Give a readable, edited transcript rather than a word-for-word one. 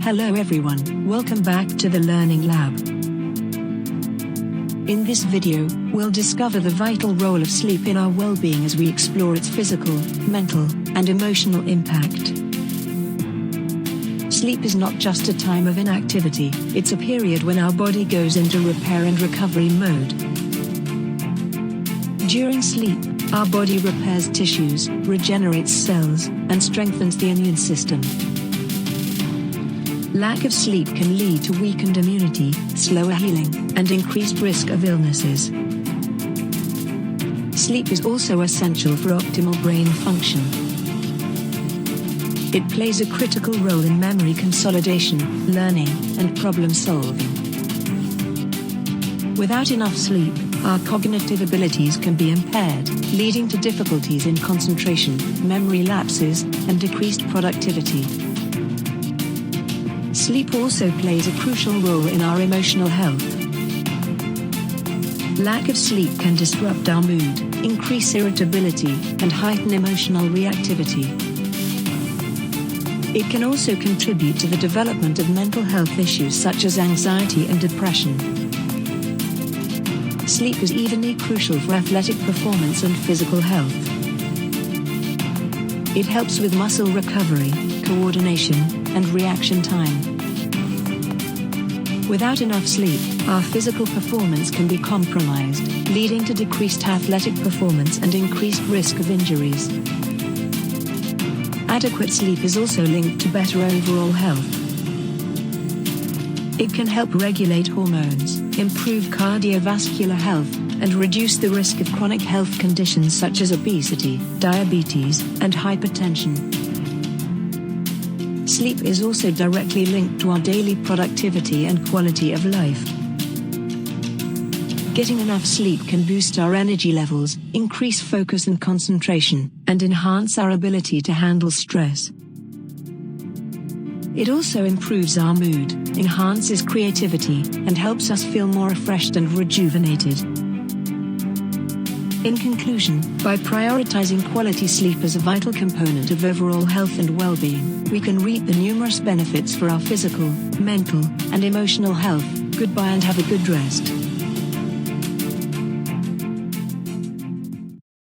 Hello everyone, welcome back to the Learning Lab. In this video, we'll discover the vital role of sleep in our well-being as we explore its physical, mental, and emotional impact. Sleep is not just a time of inactivity, it's a period when our body goes into repair and recovery mode. During sleep, our body repairs tissues, regenerates cells, and strengthens the immune system. Lack of sleep can lead to weakened immunity, slower healing, and increased risk of illnesses. Sleep is also essential for optimal brain function. It plays a critical role in memory consolidation, learning, and problem solving. Without enough sleep, our cognitive abilities can be impaired, leading to difficulties in concentration, memory lapses, and decreased productivity. Sleep also plays a crucial role in our emotional health. Lack of sleep can disrupt our mood, increase irritability, and heighten emotional reactivity. It can also contribute to the development of mental health issues such as anxiety and depression. Sleep is evenly crucial for athletic performance and physical health. It helps with muscle recovery, coordination, and reaction time. Without enough sleep, our physical performance can be compromised, leading to decreased athletic performance and increased risk of injuries. Adequate sleep is also linked to better overall health. It can help regulate hormones, improve cardiovascular health, and reduce the risk of chronic health conditions such as obesity, diabetes, and hypertension. Sleep is also directly linked to our daily productivity and quality of life. Getting enough sleep can boost our energy levels, increase focus and concentration, and enhance our ability to handle stress. It also improves our mood, enhances creativity, and helps us feel more refreshed and rejuvenated. In conclusion, by prioritizing quality sleep as a vital component of overall health and well-being, we can reap the numerous benefits for our physical, mental, and emotional health. Goodbye and have a good rest.